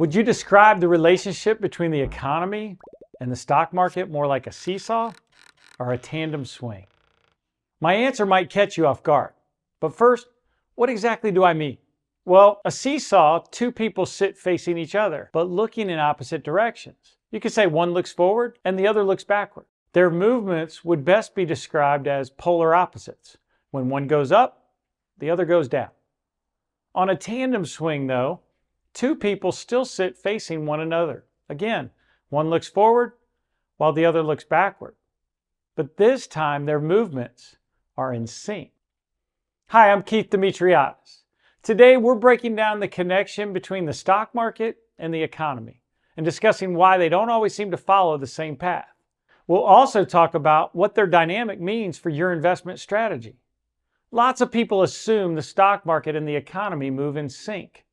Would you describe the relationship between the economy and the stock market more like a seesaw or a tandem swing? My answer might catch you off guard. But first, what exactly do I mean? Well, a seesaw, two people sit facing each other, but looking in opposite directions. You could say one looks forward and the other looks backward. Their movements would best be described as polar opposites. When one goes up, the other goes down. On a tandem swing, though, two people still sit facing one another. Again, one looks forward while the other looks backward. But this time, their movements are in sync. Hi, I'm Keith Demetriades. Today, we're breaking down the connection between the stock market and the economy and discussing why they don't always seem to follow the same path. We'll also talk about what their dynamic means for your investment strategy. Lots of people assume the stock market and the economy move in sync,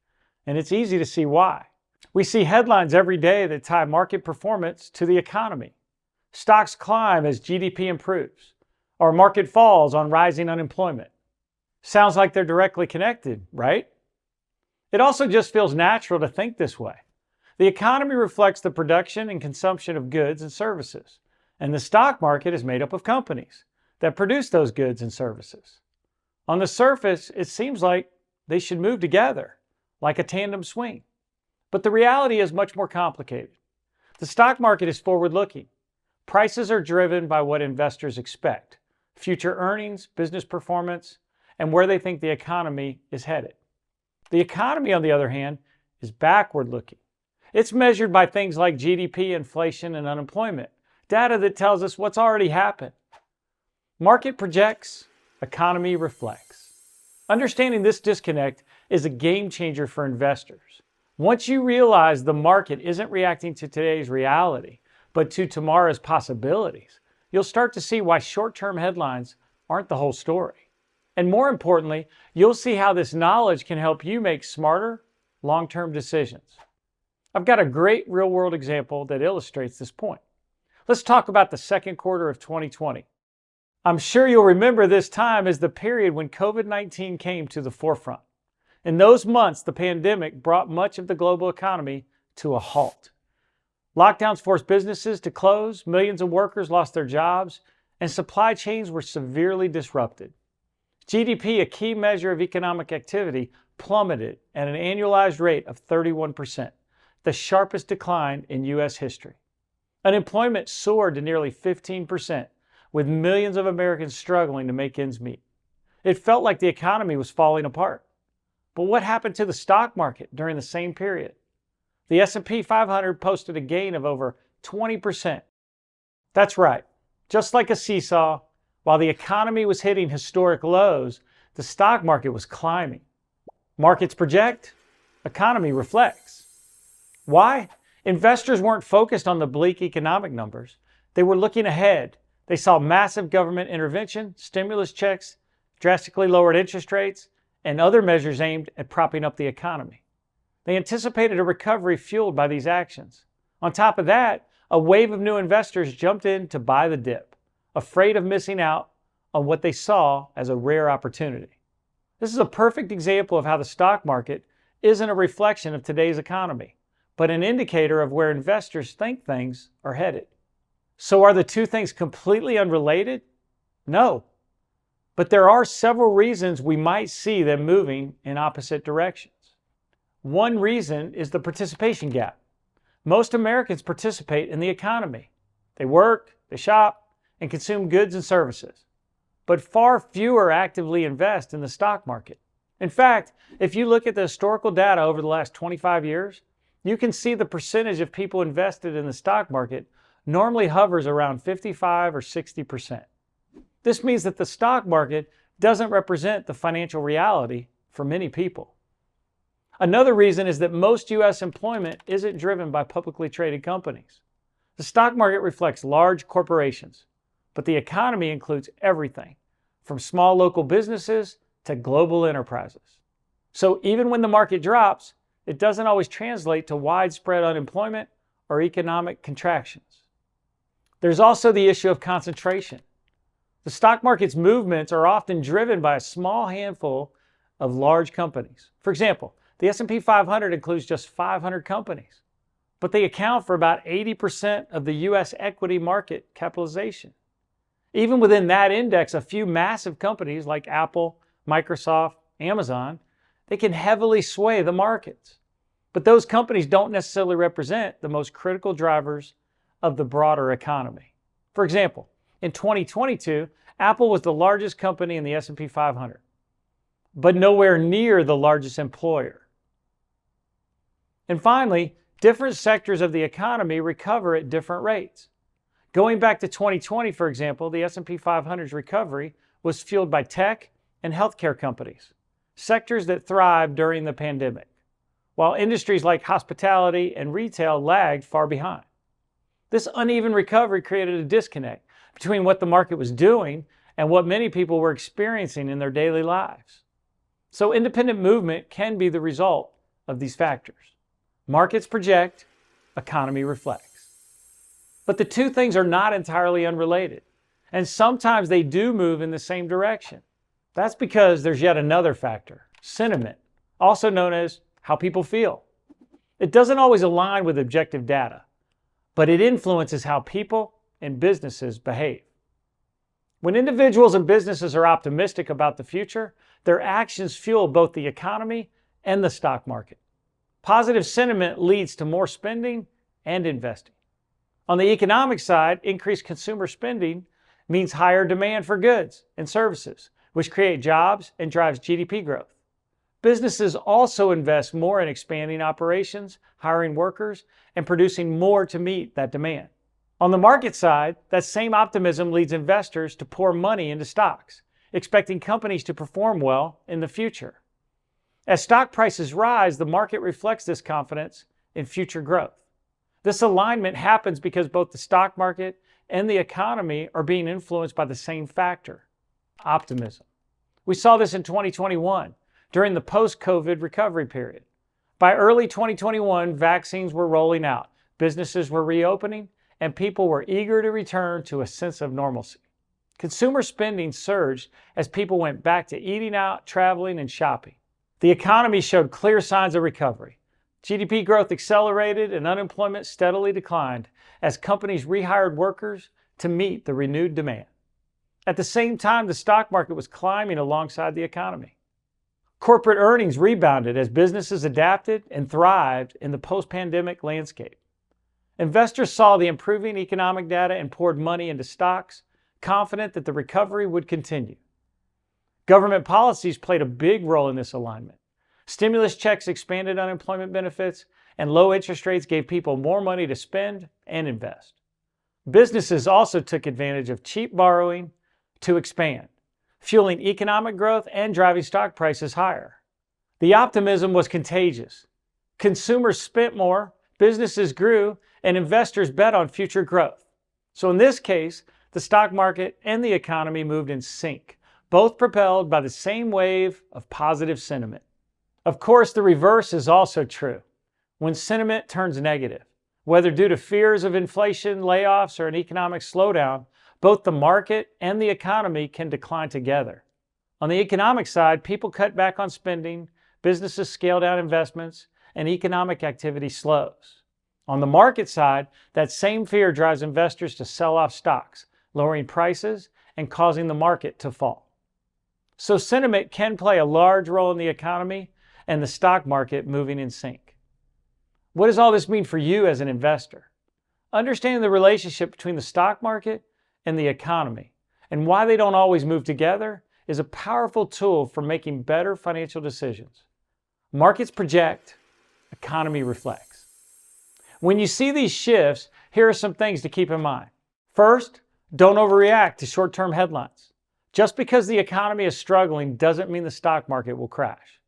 and it's easy to see why. We see headlines every day that tie market performance to the economy. Stocks climb as GDP improves, or market falls on rising unemployment. Sounds like they're directly connected, right? It also just feels natural to think this way. The economy reflects the production and consumption of goods and services, and the stock market is made up of companies that produce those goods and services. On the surface, it seems like they should move together, like a tandem swing. But the reality is much more complicated. The stock market is forward-looking. Prices are driven by what investors expect, future earnings, business performance, and where they think the economy is headed. The economy, on the other hand, is backward-looking. It's measured by things like GDP, inflation, and unemployment, data that tells us what's already happened. Market projects, economy reflects. Understanding this disconnect is a game changer for investors. Once you realize the market isn't reacting to today's reality, but to tomorrow's possibilities, you'll start to see why short-term headlines aren't the whole story. And more importantly, you'll see how this knowledge can help you make smarter, long-term decisions. I've got a great real-world example that illustrates this point. Let's talk about the second quarter of 2020. I'm sure you'll remember this time as the period when COVID-19 came to the forefront. In those months, the pandemic brought much of the global economy to a halt. Lockdowns forced businesses to close, millions of workers lost their jobs, and supply chains were severely disrupted. GDP, a key measure of economic activity, plummeted at an annualized rate of 31%, the sharpest decline in U.S. history. Unemployment soared to nearly 15%, with millions of Americans struggling to make ends meet. It felt like the economy was falling apart. But what happened to the stock market during the same period? The S&P 500 posted a gain of over 20%. That's right. Just like a seesaw, while the economy was hitting historic lows, the stock market was climbing. Markets project, economy reflects. Why? Investors weren't focused on the bleak economic numbers. They were looking ahead. They saw massive government intervention, stimulus checks, drastically lowered interest rates, and other measures aimed at propping up the economy. They anticipated a recovery fueled by these actions. On top of that, a wave of new investors jumped in to buy the dip, afraid of missing out on what they saw as a rare opportunity. This is a perfect example of how the stock market isn't a reflection of today's economy, but an indicator of where investors think things are headed. So are the two things completely unrelated? No. But there are several reasons we might see them moving in opposite directions. One reason is the participation gap. Most Americans participate in the economy. They work, they shop, and consume goods and services. But far fewer actively invest in the stock market. In fact, if you look at the historical data over the last 25 years, you can see the percentage of people invested in the stock market normally hovers around 55 or 60%. This means that the stock market doesn't represent the financial reality for many people. Another reason is that most U.S. employment isn't driven by publicly traded companies. The stock market reflects large corporations, but the economy includes everything, from small local businesses to global enterprises. So even when the market drops, it doesn't always translate to widespread unemployment or economic contractions. There's also the issue of concentration. The stock market's movements are often driven by a small handful of large companies. For example, The S&P 500 includes just 500 companies, but they account for about 80% of the U.S. equity market capitalization. Even within that index, a few massive companies like Apple, Microsoft, Amazon, they can heavily sway the markets. But those companies don't necessarily represent the most critical drivers of the broader economy. For example, in 2022, Apple was the largest company in the S&P 500, but nowhere near the largest employer. And finally, different sectors of the economy recover at different rates. Going back to 2020, for example, the S&P 500's recovery was fueled by tech and healthcare companies, sectors that thrived during the pandemic, while industries like hospitality and retail lagged far behind. This uneven recovery created a disconnect between what the market was doing and what many people were experiencing in their daily lives. So independent movement can be the result of these factors. Markets project, economy reflects. But the two things are not entirely unrelated, and sometimes they do move in the same direction. That's because there's yet another factor, sentiment, also known as how people feel. It doesn't always align with objective data, but it influences how people and businesses behave. When individuals and businesses are optimistic about the future, their actions fuel both the economy and the stock market. Positive sentiment leads to more spending and investing. On the economic side, increased consumer spending means higher demand for goods and services, which create jobs and drives GDP growth. Businesses also invest more in expanding operations, hiring workers, and producing more to meet that demand. On the market side, that same optimism leads investors to pour money into stocks, expecting companies to perform well in the future. As stock prices rise, the market reflects this confidence in future growth. This alignment happens because both the stock market and the economy are being influenced by the same factor, optimism. We saw this in 2021 during the post-COVID recovery period. By early 2021, vaccines were rolling out, businesses were reopening, and people were eager to return to a sense of normalcy. Consumer spending surged as people went back to eating out, traveling, and shopping. The economy showed clear signs of recovery. GDP growth accelerated and unemployment steadily declined as companies rehired workers to meet the renewed demand. At the same time, the stock market was climbing alongside the economy. Corporate earnings rebounded as businesses adapted and thrived in the post-pandemic landscape. Investors saw the improving economic data and poured money into stocks, confident that the recovery would continue. Government policies played a big role in this alignment. Stimulus checks expanded unemployment benefits, and low interest rates gave people more money to spend and invest. Businesses also took advantage of cheap borrowing to expand, fueling economic growth and driving stock prices higher. The optimism was contagious. Consumers spent more, businesses grew, and investors bet on future growth. So in this case, the stock market and the economy moved in sync, both propelled by the same wave of positive sentiment. Of course, the reverse is also true. When sentiment turns negative, whether due to fears of inflation, layoffs, or an economic slowdown, both the market and the economy can decline together. On the economic side, people cut back on spending, businesses scale down investments, and economic activity slows. On the market side, that same fear drives investors to sell off stocks, lowering prices and causing the market to fall. So sentiment can play a large role in the economy and the stock market moving in sync. What does all this mean for you as an investor? Understanding the relationship between the stock market and the economy and why they don't always move together is a powerful tool for making better financial decisions. Markets project, economy reflects. When you see these shifts, here are some things to keep in mind. First, don't overreact to short-term headlines. Just because the economy is struggling doesn't mean the stock market will crash.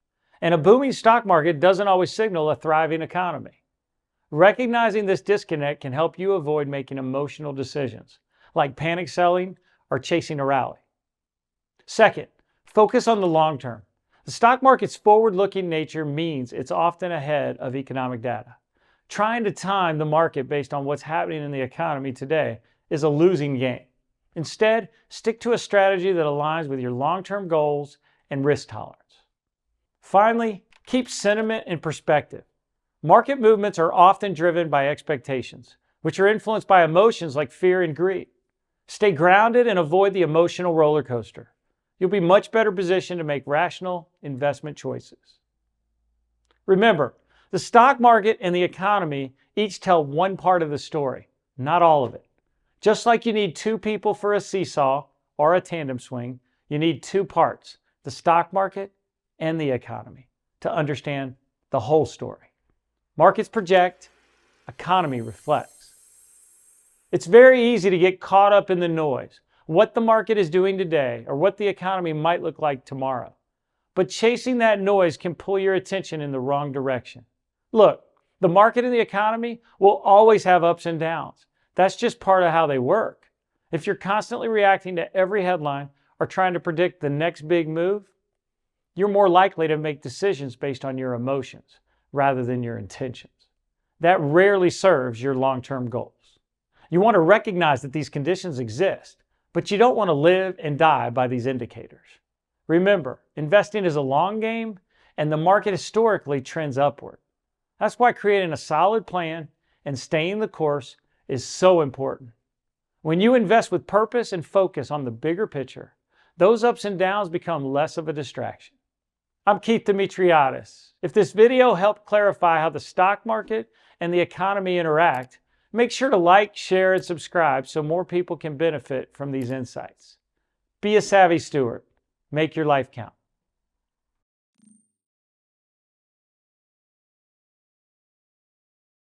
And a booming stock market doesn't always signal a thriving economy. Recognizing this disconnect can help you avoid making emotional decisions, like panic selling or chasing a rally. Second, focus on the long term. The stock market's forward-looking nature means it's often ahead of economic data. Trying to time the market based on what's happening in the economy today is a losing game. Instead, stick to a strategy that aligns with your long-term goals and risk tolerance. Finally, Keep sentiment in perspective. Market movements are often driven by expectations, which are influenced by emotions like fear and greed. Stay grounded and avoid the emotional roller coaster. You'll be much better positioned to make rational investment choices. Remember, the stock market and the economy each tell one part of the story, not all of it. Just like you need two people for a seesaw or a tandem swing, you need two parts, the stock market and the economy, to understand the whole story. Markets project, economy reflects. It's very easy to get caught up in the noise, what the market is doing today or what the economy might look like tomorrow. But chasing that noise can pull your attention in the wrong direction. Look, the market and the economy will always have ups and downs. That's just part of how they work. If you're constantly reacting to every headline or trying to predict the next big move, you're more likely to make decisions based on your emotions rather than your intentions. That rarely serves your long-term goals. You want to recognize that these conditions exist, but you don't want to live and die by these indicators. Remember, investing is a long game, and the market historically trends upward. That's why creating a solid plan and staying the course is so important. When you invest with purpose and focus on the bigger picture, those ups and downs become less of a distraction. I'm Keith Demetriades. If this video helped clarify how the stock market and the economy interact, make sure to like, share, and subscribe so more people can benefit from these insights. Be a savvy steward. Make your life count.